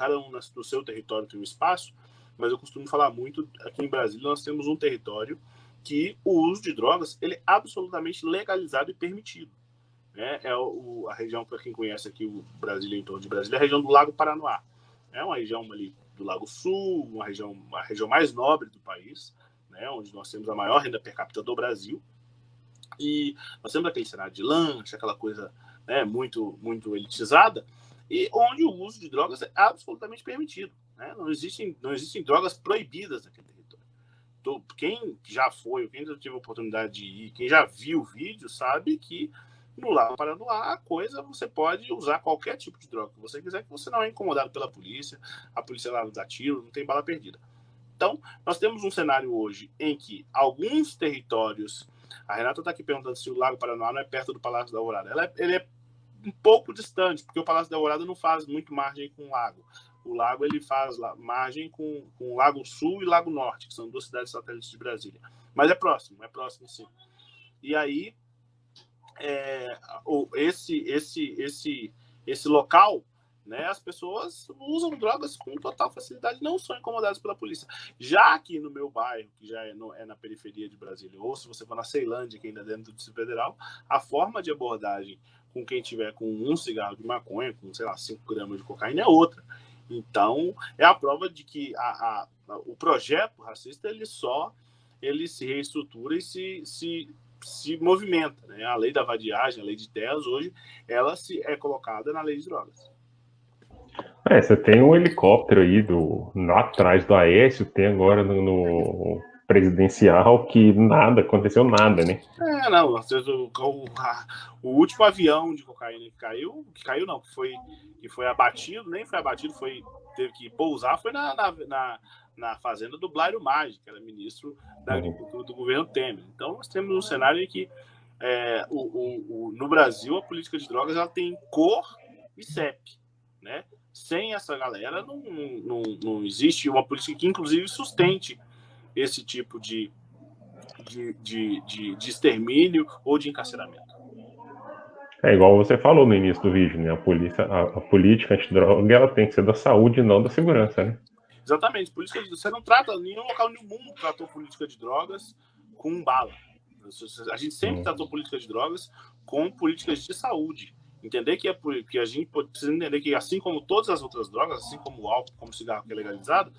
no seu território tem um espaço, mas eu costumo falar muito, aqui em Brasília nós temos um território que o uso de drogas ele é absolutamente legalizado e permitido. Né? A região, para quem conhece aqui o Brasília, em torno de Brasília, é a região do Lago Paranoá. É uma região ali do Lago Sul, a região mais nobre do país, né? Onde nós temos a maior renda per capita do Brasil. E nós temos aquele cenário de lanche, aquela coisa, né, muito, muito elitizada, e onde o uso de drogas é absolutamente permitido. Né? Não existem drogas proibidas naquele território. Então, quem já foi, quem já teve a oportunidade de ir, quem já viu o vídeo, sabe que no Lago Paranoá, você pode usar qualquer tipo de droga que você quiser, que você não é incomodado pela polícia, a polícia lá não dá tiro, não tem bala perdida. Então, nós temos um cenário hoje em que alguns territórios... A Renata está aqui perguntando se o Lago Paranoá não é perto do Palácio da Alvorada. Ele é um pouco distante, porque o Palácio da Alvorada não faz muito margem com o lago. O lago ele faz margem com o Lago Sul e Lago Norte, que são duas cidades satélites de Brasília. Mas é próximo sim. E aí, esse local, né, as pessoas usam drogas com total facilidade, não são incomodadas pela polícia. Já aqui no meu bairro, que já é na periferia de Brasília, ou se você for na Ceilândia, que ainda é dentro do Distrito Federal, a forma de abordagem com quem tiver com um cigarro de maconha, com, 5 gramas de cocaína, é outra. Então, é a prova de que o projeto racista, ele se reestrutura e se movimenta. Né? A lei da vadiagem, a lei de terras, hoje, ela é colocada na lei de drogas. Você tem um helicóptero aí lá atrás do Aécio, tem agora presidencial que nada, aconteceu nada, né? Não, o último avião de cocaína que caiu não, que foi abatido, nem foi abatido, teve que pousar, foi na fazenda do Blairo Maggi, que era ministro da Agricultura do governo Temer. Então, nós temos um cenário em que no Brasil a política de drogas ela tem cor e CEP, né? Sem essa galera não existe uma política que inclusive sustente esse tipo de extermínio ou de encarceramento. É igual você falou no início do vídeo, né? A política antidroga ela tem que ser da saúde e não da segurança, né? Exatamente. Você não trata, nenhum local no mundo tratou política de drogas com bala. A gente sempre tratou política de drogas com políticas de saúde. Entender que a gente precisa entender que, assim como todas as outras drogas, assim como o álcool, como o cigarro que é legalizado,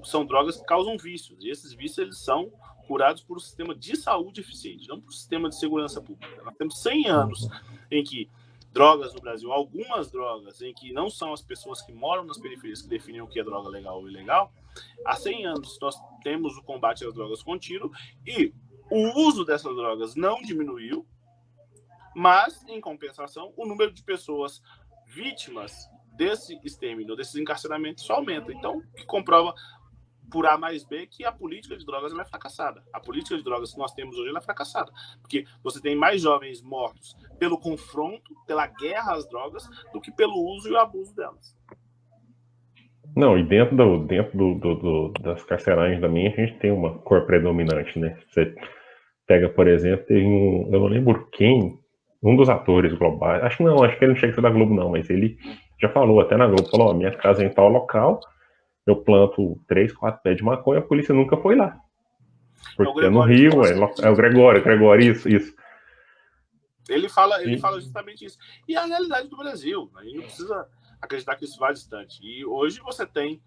são drogas que causam vícios. E esses vícios eles são curados por um sistema de saúde eficiente, não por um sistema de segurança pública. Nós temos 100 anos em que drogas no Brasil, algumas drogas em que não são as pessoas que moram nas periferias que definem o que é droga legal ou ilegal. Há 100 anos nós temos o combate às drogas contínuo e o uso dessas drogas não diminuiu, mas, em compensação, o número de pessoas vítimas desse extermínio, desses encarceramentos, só aumenta. Então, que comprova por A mais B que a política de drogas ela é fracassada. A política de drogas que nós temos hoje ela é fracassada. Porque você tem mais jovens mortos pelo confronto, pela guerra às drogas, do que pelo uso e o abuso delas. Não, e dentro das carceragens também a gente tem uma cor predominante, né? Você pega, por exemplo, eu não lembro quem, um dos atores globais, acho que ele não chega a ser da Globo não, mas ele já falou até na Globo, falou, minha casa é em tal local, eu planto 3, 4 pés de maconha, a polícia nunca foi lá. Porque no Rio, é o Gregório, isso. Ele fala justamente isso. E a realidade do Brasil, a gente não precisa acreditar que isso vai distante. E hoje você tem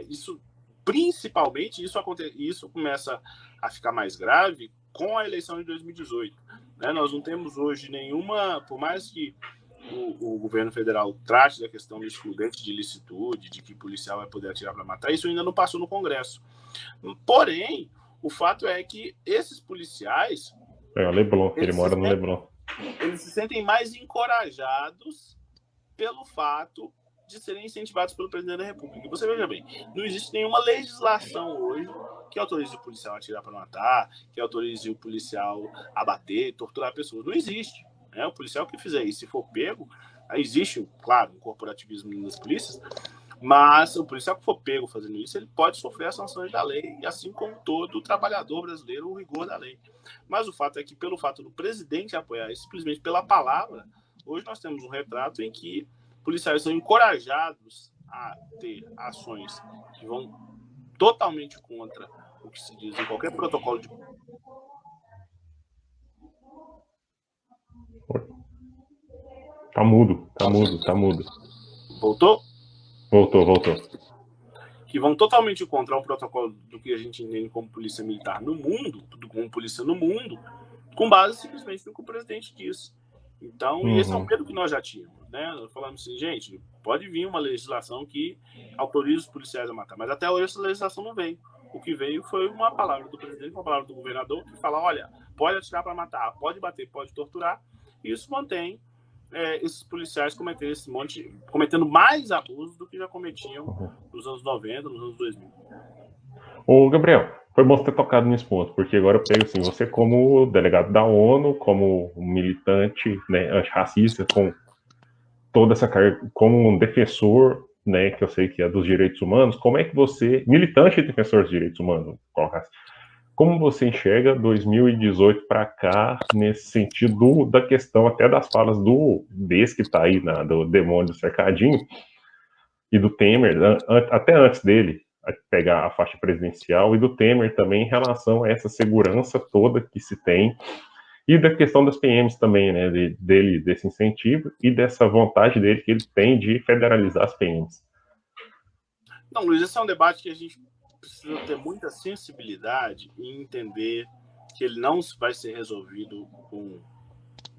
isso, principalmente, isso começa a ficar mais grave com a eleição de 2018. Né? Nós não temos hoje nenhuma, por mais que o governo federal trate da questão do excludente de ilicitude, de que policial vai poder atirar para matar, isso ainda não passou no Congresso. Porém, o fato é que esses policiais... Leblon, ele mora no Leblon. Eles se sentem mais encorajados pelo fato de serem incentivados pelo presidente da República. Você veja bem, não existe nenhuma legislação hoje que autorize o policial a atirar para matar, que autorize o policial a bater, torturar pessoas. Não existe. O policial que fizer isso, se for pego, existe, claro, um corporativismo nas polícias, mas o policial que for pego fazendo isso, ele pode sofrer as sanções da lei, assim como todo trabalhador brasileiro, o rigor da lei. Mas o fato é que, pelo fato do presidente apoiar isso, simplesmente pela palavra, hoje nós temos um retrato em que policiais são encorajados a ter ações que vão totalmente contra o que se diz em qualquer protocolo de... Tá mudo. Voltou? Voltou. Que vão totalmente contra o protocolo do que a gente entende como polícia militar no mundo, como polícia no mundo, com base simplesmente no que o presidente disse. Então, esse é um medo que nós já tínhamos, né? Nós falamos assim, gente, pode vir uma legislação que autorize os policiais a matar, mas até hoje essa legislação não veio. O que veio foi uma palavra do presidente, uma palavra do governador, que fala, olha, pode atirar para matar, pode bater, pode torturar, e isso mantém esses policiais cometendo mais abusos do que já cometiam nos anos 90, nos anos 2000. Ô, Gabriel, foi bom você ter tocado nesse ponto, porque agora eu pego assim, você como delegado da ONU, como um militante, né, antirracista, com toda essa carga, como um defensor, né, que eu sei que é dos direitos humanos, como é que você, militante e defensor dos direitos humanos, como você enxerga 2018 para cá, nesse sentido da questão até das falas desse que está aí, do demônio do cercadinho, e do Temer, até antes dele pegar a faixa presidencial, e do Temer também em relação a essa segurança toda que se tem, e da questão das PMs também, né, desse incentivo, e dessa vontade dele que ele tem de federalizar as PMs. Não, Luiz, esse é um debate que a gente precisa ter muita sensibilidade e entender que ele não vai ser resolvido com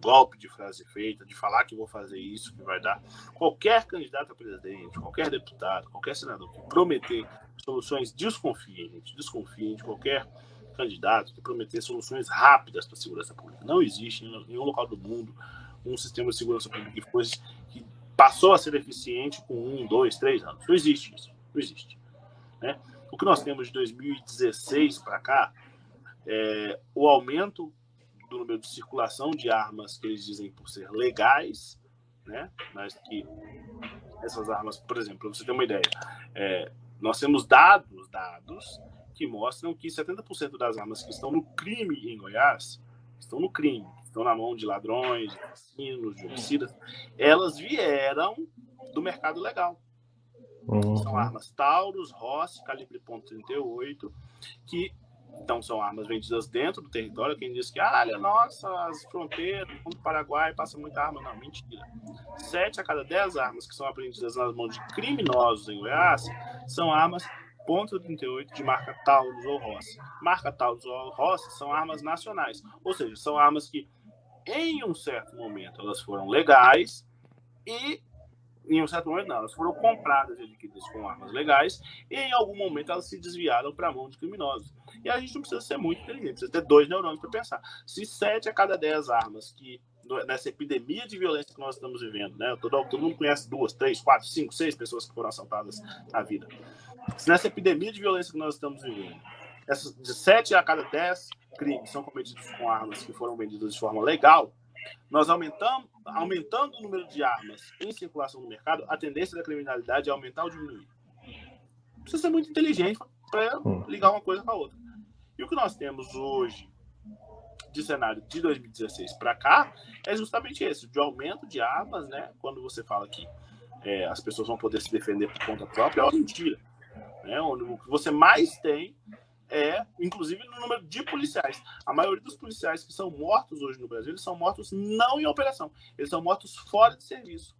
golpe de frase feita, de falar que vou fazer isso, que vai dar. Qualquer candidato a presidente, qualquer deputado, qualquer senador que prometer soluções, desconfiem, gente, desconfiem de qualquer candidato que prometer soluções rápidas para a segurança pública. Não existe em nenhum local do mundo um sistema de segurança pública que passou a ser eficiente com 1, 2, 3 anos. Não existe isso. Não existe. Né? O que nós temos de 2016 para cá é o aumento do número de circulação de armas que eles dizem por ser legais, né? Mas que essas armas, por exemplo, para você ter uma ideia, nós temos dados que mostram que 70% das armas que estão no crime em Goiás, estão na mão de ladrões, de assassinos, de homicidas, elas vieram do mercado legal. São armas Taurus, Rossi, calibre .38, que então são armas vendidas dentro do território. Quem diz que, nossa, as fronteiras do Paraguai passa muita arma. Não, mentira. 7 a cada 10 armas que são apreendidas nas mãos de criminosos em Goiás são armas .38 de marca Taurus ou Rossi. Marca Taurus ou Rossi são armas nacionais, ou seja, são armas que em um certo momento elas foram legais e em um certo momento não, elas foram compradas e adquiridas com armas legais e em algum momento elas se desviaram para a mão de criminosos. E a gente não precisa ser muito inteligente, precisa ter 2 neurônios para pensar. Se 7 a cada 10 armas que nessa epidemia de violência que nós estamos vivendo, né? Todo mundo conhece 2, 3, 4, 5, 6 pessoas que foram assaltadas na vida. Se nessa epidemia de violência que nós estamos vivendo, de 7 a cada 10 crimes são cometidos com armas que foram vendidas de forma legal, nós aumentando o número de armas em circulação no mercado, a tendência da criminalidade é aumentar ou diminuir. Precisa ser muito inteligente para ligar uma coisa com a outra. E o que nós temos hoje de cenário de 2016 para cá é justamente esse, de aumento de armas, né? Quando você fala que as pessoas vão poder se defender por conta própria, é uma mentira. Né? O que você mais tem inclusive no número de policiais. A maioria dos policiais que são mortos hoje no Brasil, eles são mortos não em operação, eles são mortos fora de serviço,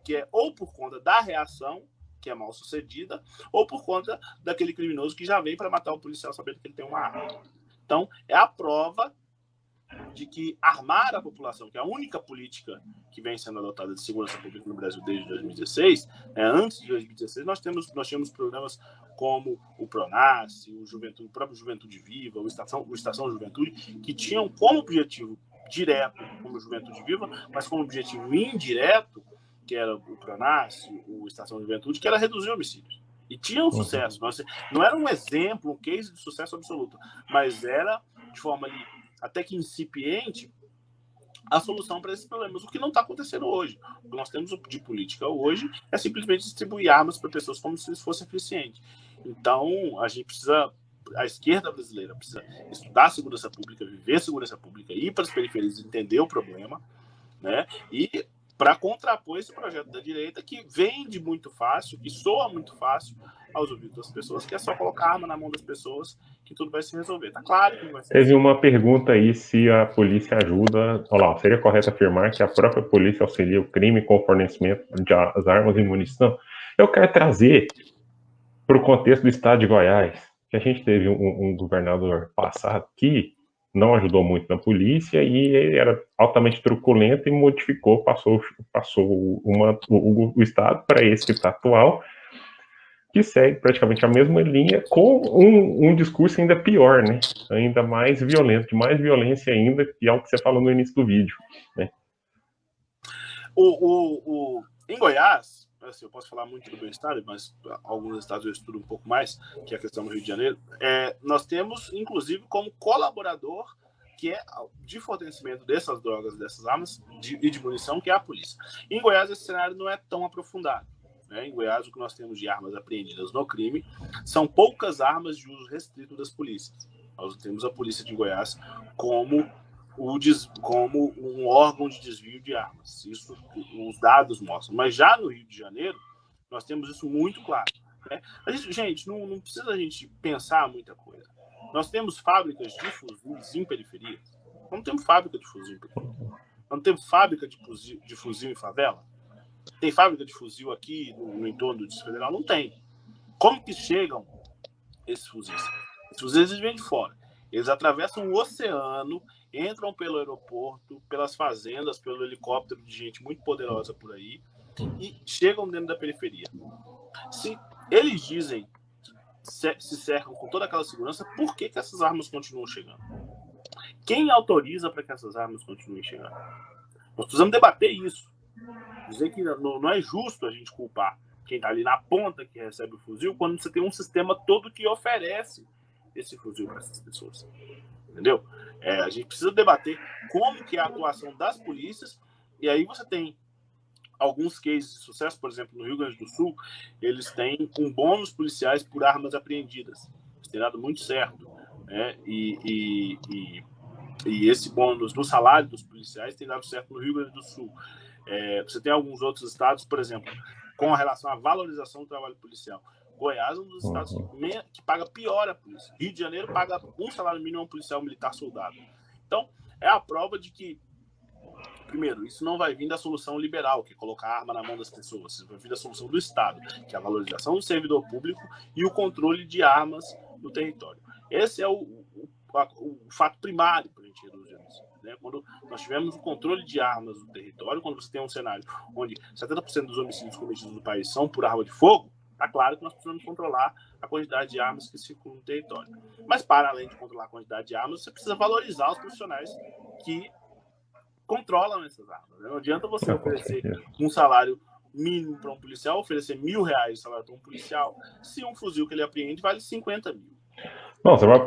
que é ou por conta da reação, que é mal sucedida, ou por conta daquele criminoso que já vem para matar o policial sabendo que ele tem uma arma. Então, é a prova de que armar a população, que é a única política que vem sendo adotada de segurança pública no Brasil desde 2016, antes de 2016 nós tínhamos programas como o Pronas, o próprio Juventude Viva, o Estação Juventude, que tinham como objetivo direto, como Juventude Viva, mas como objetivo indireto, que era o Pronas, o Estação Juventude, que era reduzir homicídios. E tinham sucesso. Não era um exemplo, um case de sucesso absoluto, mas era, de forma ali, até que incipiente, a solução para esses problemas. O que não está acontecendo hoje. O que nós temos de política hoje é simplesmente distribuir armas para pessoas como se isso fosse eficiente. Então, a esquerda brasileira precisa estudar segurança pública, viver segurança pública, ir para as periferias, entender o problema, né? E para contrapor esse projeto da direita que vende muito fácil, que soa muito fácil aos ouvidos das pessoas, que é só colocar arma na mão das pessoas que tudo vai se resolver. Tá claro que não vai ser. Teve uma pergunta aí se a polícia ajuda. Olha lá, seria correto afirmar que a própria polícia auxilia o crime com o fornecimento de armas e munição? Eu quero trazer para o contexto do estado de Goiás, que a gente teve um governador passado que não ajudou muito na polícia e ele era altamente truculento e modificou, passou o estado para esse que está atual, que segue praticamente a mesma linha, com um discurso ainda pior, né? Ainda mais violento, de mais violência ainda, que é o que você falou no início do vídeo, né? Em Goiás, assim, eu posso falar muito do meu estado, mas alguns estados eu estudo um pouco mais, que é a questão do Rio de Janeiro. Nós temos, inclusive, como colaborador, que é de fornecimento dessas drogas, dessas armas e de munição, que é a polícia. Em Goiás, esse cenário não é tão aprofundado. Em Goiás, o que nós temos de armas apreendidas no crime são poucas armas de uso restrito das polícias. Nós temos a polícia de Goiás como um órgão de desvio de armas. Isso os dados mostram. Mas já no Rio de Janeiro, nós temos isso muito claro. Né? Gente, não precisa a gente pensar muita coisa. Nós temos fábricas de fuzis em periferia. Não temos fábrica de fuzil em periferia. Não temos fábrica de fuzil em favela. Tem fábrica de fuzil aqui no entorno do Distrito Federal? Não tem. Como que chegam esses fuzis? Esses fuzis vêm de fora. Eles atravessam o oceano, entram pelo aeroporto, pelas fazendas, pelo helicóptero de gente muito poderosa por aí e chegam dentro da periferia. Se eles dizem que se cercam com toda aquela segurança, por que essas armas continuam chegando? Quem autoriza para que essas armas continuem chegando? Nós precisamos debater isso. Dizer que não é justo a gente culpar quem está ali na ponta que recebe o fuzil quando você tem um sistema todo que oferece esse fuzil para essas pessoas. Entendeu? A gente precisa debater como que é a atuação das polícias, e aí você tem alguns cases de sucesso, por exemplo, no Rio Grande do Sul, eles têm um bônus policiais por armas apreendidas. Isso tem dado muito certo. Né? E esse bônus no salário dos policiais tem dado certo no Rio Grande do Sul. Você tem alguns outros estados, por exemplo, com relação à valorização do trabalho policial. Goiás é um dos estados que paga pior a polícia. Rio de Janeiro paga um salário mínimo a um policial militar soldado. Então, é a prova de que, primeiro, isso não vai vir da solução liberal, que é colocar a arma na mão das pessoas. Isso vai vir da solução do Estado, que é a valorização do servidor público e o controle de armas no território. Esse é o fato primário para a gente reduzir isso. Né? Quando nós tivemos o controle de armas no território, quando você tem um cenário onde 70% dos homicídios cometidos no país são por arma de fogo, está claro que nós precisamos controlar a quantidade de armas que circulam no território. Mas, para além de controlar a quantidade de armas, você precisa valorizar os profissionais que controlam essas armas. Não adianta você oferecer um salário mínimo para um policial, oferecer R$1.000 de salário para um policial, se um fuzil que ele apreende vale 50 mil. Não, você vai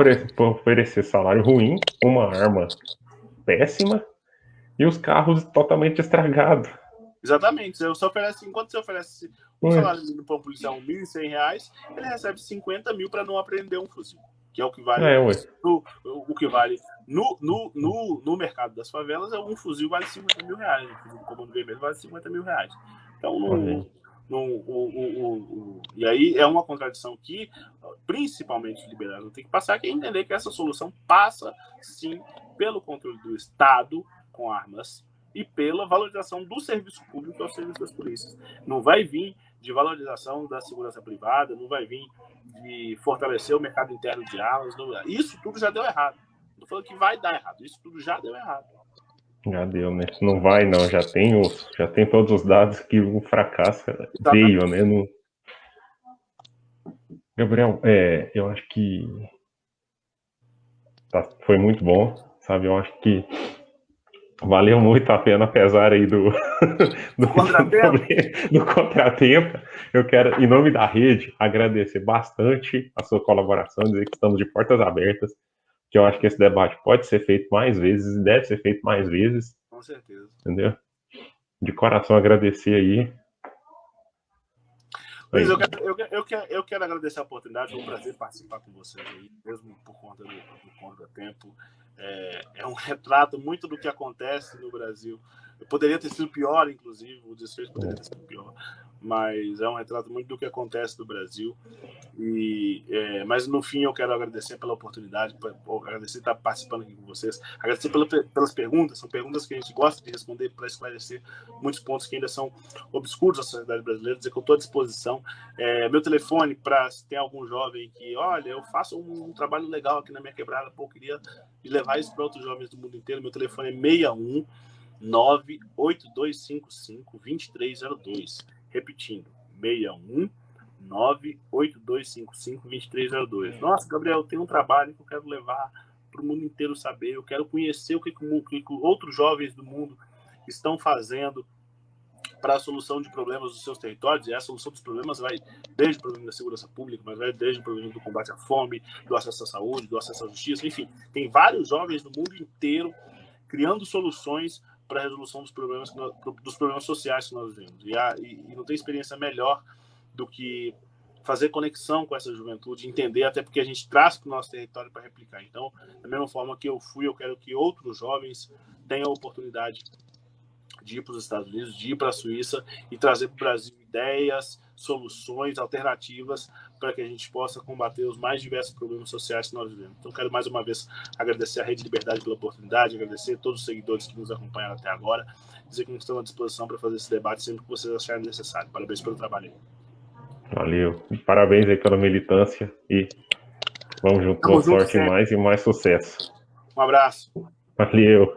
oferecer salário ruim, uma arma péssima e os carros totalmente estragados. Exatamente. Enquanto você oferece um salário mínimo para um policial R$1.100, ele recebe 50 mil para não apreender um fuzil, que é o que vale o que vale no mercado das favelas. Um fuzil vale R$50 mil, um fuzil do Comando Vermelho vale R$50 mil. Então, e aí é uma contradição que, principalmente os liberais, vão ter que passar, que é entender que essa solução passa, sim, pelo controle do Estado com armas e pela valorização do serviço público ao serviço das polícias. Não vai vir de valorização da segurança privada, não vai vir de fortalecer o mercado interno de armas. Isso tudo já deu errado. Não estou falando que vai dar errado, isso tudo já deu errado. Já deu, né? Não vai, não. Já tem todos os dados que o fracasso veio, né? No... Gabriel, eu acho que foi muito bom, sabe? Eu acho que valeu muito a pena, apesar aí do contratempo. Eu quero, em nome da rede, agradecer bastante a sua colaboração, dizer que estamos de portas abertas, que eu acho que esse debate pode ser feito mais vezes e deve ser feito mais vezes. Com certeza. Entendeu? De coração agradecer aí. Luiz, eu quero agradecer a oportunidade, foi um prazer participar com vocês aí, mesmo por conta do contratempo. É um retrato muito do que acontece no Brasil. Poderia ter sido pior, inclusive, o desfecho poderia ter sido pior, mas é um retrato muito do que acontece no Brasil. Mas no fim eu quero agradecer pela oportunidade, agradecer estar participando aqui com vocês, agradecer pelas perguntas. São perguntas que a gente gosta de responder para esclarecer muitos pontos que ainda são obscuros da sociedade brasileira. Dizer que eu estou à disposição. Meu telefone, para se tem algum jovem que, olha, eu faço um trabalho legal aqui na minha quebrada, queria levar isso para outros jovens do mundo inteiro. Meu telefone é 61 98255 2302. Repetindo, 61 98255 2302. Nossa, Gabriel, tem um trabalho que eu quero levar para o mundo inteiro saber. Eu quero conhecer o que outros jovens do mundo estão fazendo para a solução de problemas dos seus territórios. E a solução dos problemas vai desde o problema da segurança pública, mas vai desde o problema do combate à fome, do acesso à saúde, do acesso à justiça. Enfim, tem vários jovens do mundo inteiro criando soluções para a resolução dos problemas sociais que nós vivemos. E não tem experiência melhor do que fazer conexão com essa juventude, entender, até porque a gente traz para o nosso território para replicar. Então, da mesma forma que eu quero que outros jovens tenham a oportunidade de ir para os Estados Unidos, de ir para a Suíça e trazer para o Brasil ideias, soluções, alternativas para que a gente possa combater os mais diversos problemas sociais que nós vivemos. Então, quero mais uma vez agradecer à Rede Liberdade pela oportunidade, agradecer a todos os seguidores que nos acompanharam até agora, dizer que estamos à disposição para fazer esse debate sempre que vocês acharem necessário. Parabéns pelo trabalho aí. Valeu. Parabéns aí pela militância e Vamos junto, Tamo boa junto sorte sempre. mais e mais sucesso. Um abraço. Valeu.